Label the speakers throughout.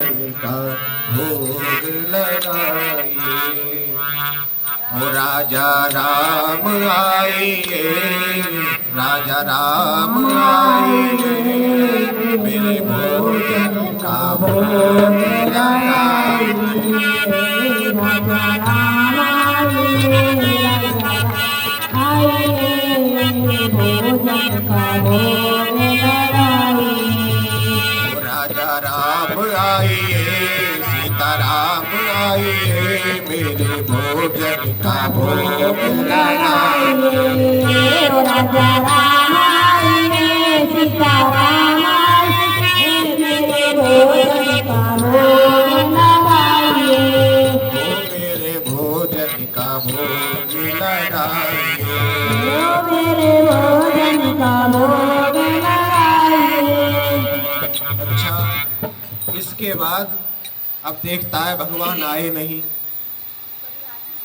Speaker 1: का भोग लगाइए। वो राजा राम आइए, राजा राम आइए, मेरे भोजन का भोग लगाइए।
Speaker 2: राजा राम आइए, भोजन का भोग लगाइए।
Speaker 1: राजा राम आइए, सीता राम आइए, मेरे भोजन का भोग लगाइए।
Speaker 2: राजा राम आइए, सीता राम आइए, मेरे भोजन का भोग लगाइए।
Speaker 1: मेरे भोजन का भोग लगाइए।
Speaker 2: मेरे भोजन का भोग लगाइए।
Speaker 1: अच्छा, इसके बाद अब देखता है भगवान आए नहीं।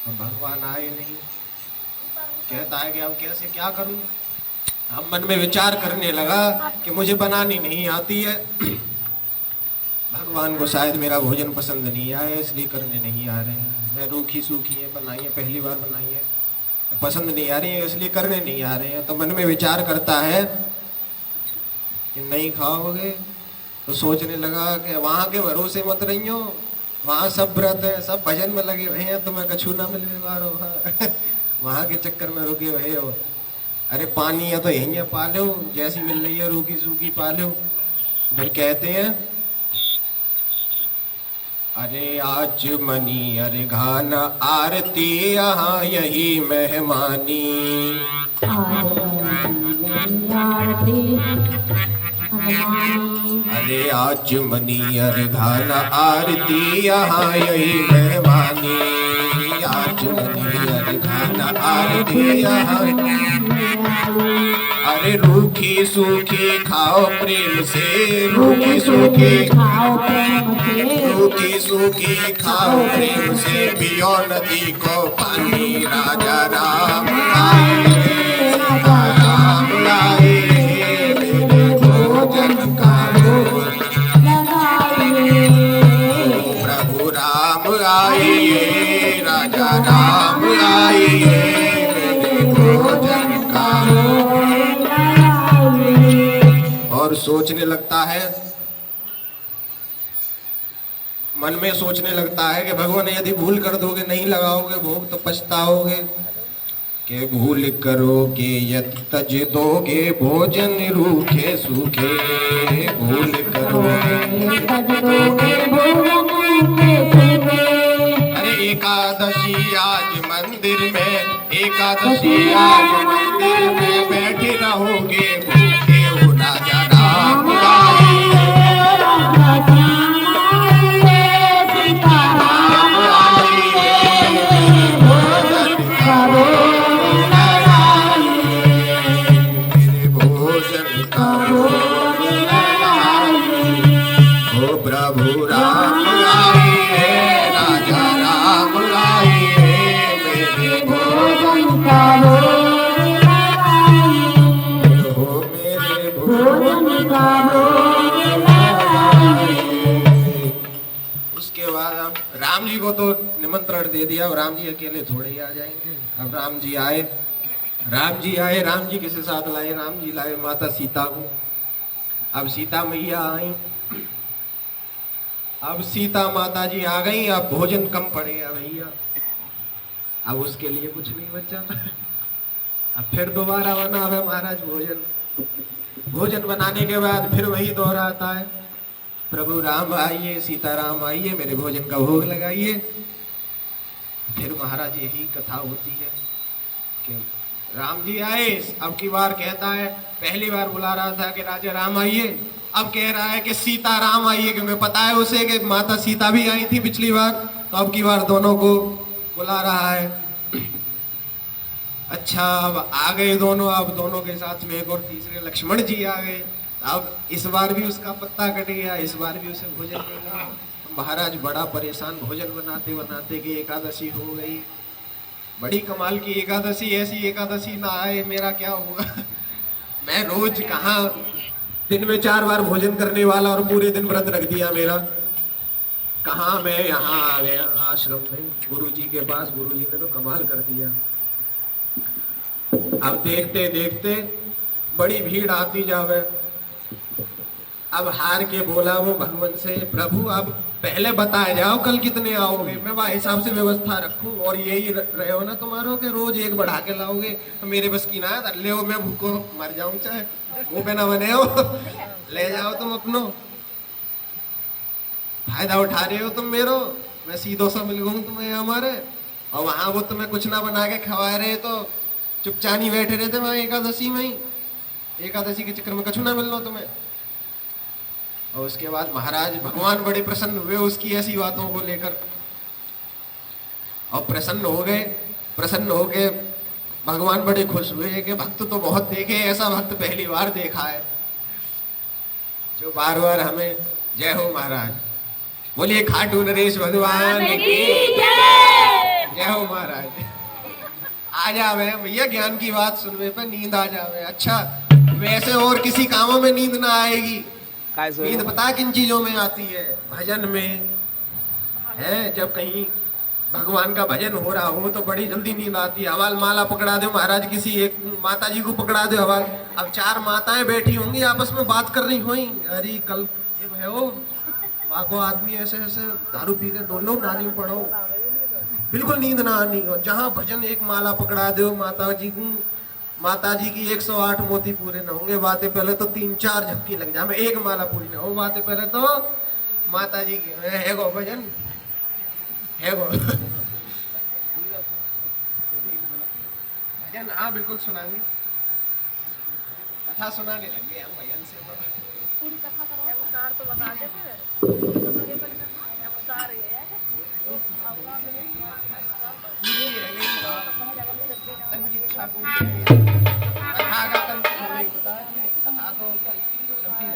Speaker 1: अब भगवान आए नहीं, कहता है कि अब कैसे क्या करूं। अब मन में विचार करने लगा कि मुझे बनानी नहीं आती है, भगवान को शायद मेरा भोजन पसंद नहीं आया इसलिए करने नहीं आ रहे हैं। मैं रूखी सूखी है बनाई है, पहली बार बनाई है, पसंद नहीं आ रही है इसलिए करने नहीं आ रहे हैं। तो मन में विचार करता है कि नहीं खाओगे। तो सोचने लगा कि वहाँ के भरोसे मत रही हो, वहाँ सब व्रत है, सब भजन में लगे हुए हैं, तुम्हें कछू ना मिलने वालो। वहाँ के चक्कर में रुके हुए हो। अरे पानी है तो यहीं पा लो, जैसी मिल रही है रूखी सूखी पा लो। फिर कहते हैं अरे आज मनी अरे घान आरती यहाँ यही मेहमानी। अरे आज मनी अरे घान आरती यहाँ यही मेहमानी। आज मनी अरे घान आरती यहाँ। अरे रूखी सूखी खाओ प्रेम से, रूखी सूखी
Speaker 2: खाओ प्रेम से,
Speaker 1: रूखी सूखी खाओ प्रेम से, पियो नदी को पानी। राजा राम आए, सीता राम आए, मेरे भोजन का भोग
Speaker 2: लगाइए।
Speaker 1: प्रभु राम आइए, राजा राम आइए, मेरे भोजन का और सोचने लगता है, मन में सोचने लगता है कि भगवान यदि भूल कर दोगे, नहीं लगाओगे भोग तो पछताओगे। कि भूल करोगे यदि तज दोगे भोजन रूखे सूखे। भूल करोगे अरे एकादशी आज मंदिर में, एकादशी आज मंदिर में बैठे रहोगे भूखे हो। राजा राम आइए, सीता राम आइए, भोजन का भोग लगाइए। मेरे भोजन का भोग लगाइए। ओ प्रभु राम आइए, राजा राम आइए, मेरे भोजन का भोग लगाइए। हो मेरे भोजन का भोग लगाइए। उसके बाद अब राम जी को तो निमंत्रण दे दिया, और राम जी अकेले थोड़े ही आ जाएंगे। अब राम जी आए, राम जी आए, राम जी किसे साथ लाए? राम जी लाए माता सीता को। अब सीता मैया आई, अब सीता माता जी आ गई। अब भोजन कम पड़ेगा भैया, अब उसके लिए कुछ नहीं बचा। अब फिर दोबारा बना है महाराज भोजन। भोजन बनाने के बाद फिर वही दोहराता है, प्रभु राम आइए, सीता राम आइए, मेरे भोजन का भोग लगाइए। फिर महाराज यही कथा होती है कि राम जी आए। अब की बार कहता है, पहली बार बुला रहा था कि राजा राम आइए, अब कह रहा है कि सीता राम आइए, क्योंकि पता है उसे कि माता सीता भी आई थी पिछली बार, तो अब की बार दोनों को बुला रहा है। अच्छा, अब आ गए दोनों, अब दोनों के साथ में एक और तीसरे लक्ष्मण जी आ गए। अब इस बार भी उसका पत्ता कट गया, इस बार भी उसे भोजन मिला। महाराज बड़ा परेशान भोजन बनाते बनाते कि एकादशी हो गई। बड़ी कमाल की एकादशी, ऐसी एकादशी ना आए मेरा क्या होगा। मैं रोज कहाँ दिन में 4 बार भोजन करने वाला और पूरे दिन व्रत रख दिया मेरा। कहाँ मैं यहाँ आ गया आश्रम में गुरु जी के पास। गुरु जी ने तो कमाल कर दिया। अब देखते देखते बड़ी भीड़ आती जावे। अब हार के बोला वो भगवान से, प्रभु अब पहले बताए जाओ कल कितने आओगे, मैं वह हिसाब से व्यवस्था रखूं। और यही रहे हो ना तुम्हारो के रोज एक बढ़ा के लाओगे, तो मेरे बस की ना है। ले हो मैं भूखो मर जाऊं, चाहे वो पे ना बने हो ले जाओ तुम अपनो, फायदा उठा रहे हो तुम मेरो। मैं सीधो सा मिल गऊं तुम्हें हमारे, और वहां वो तुम्हें कुछ ना बना के खवा रहे तो चुपचानी बैठे रहते वहां एकादशी में ही। एकादशी के चक्कर में कछु ना मिलना तुम्हें। और उसके बाद महाराज भगवान बड़े प्रसन्न हुए उसकी ऐसी बातों को लेकर, और प्रसन्न हो गए। प्रसन्न हो के भगवान बड़े खुश हुए कि भक्त तो बहुत देखे, ऐसा भक्त पहली बार देखा है जो बार बार हमें। जय हो महाराज, बोलिए खाटू नरेश भगवान की जय हो महाराज। आ जावे भैया, ज्ञान की बात सुनने पे नींद आ जावे। अच्छा वैसे और किसी कामों में नींद ना आएगी, नींद पता किन चीजों में आती है? भजन में है। जब कहीं भगवान का भजन हो रहा हो तो बड़ी जल्दी नींद आती है। हवाल माला पकड़ा दो महाराज, किसी एक माता जी को पकड़ा दो हवाल। अब चार माताएं बैठी होंगी आपस में बात कर रही होई, अरे कल ये है वो वाको आदमी ऐसे ऐसे दारू पी के डोलो नानी पड़ो, बिल्कुल नींद ना आनी हो। जहाँ भजन एक माला पकड़ा दो माता जी की 108 मोती पूरे न होंगे, बातें पहले तो 3-4 झपकी लग जाए, एक माला पूरी ना हो, बातें पहले तो माता जी की है गो भजन है गो भजन। हाँ बिल्कुल सुनाएंगे, कथा सुनाने लगे हम भजन से।
Speaker 3: पूरी कथा करो, तो बता दे फिर।
Speaker 1: इच्छा पूरी कथा का कथा तो चलती है।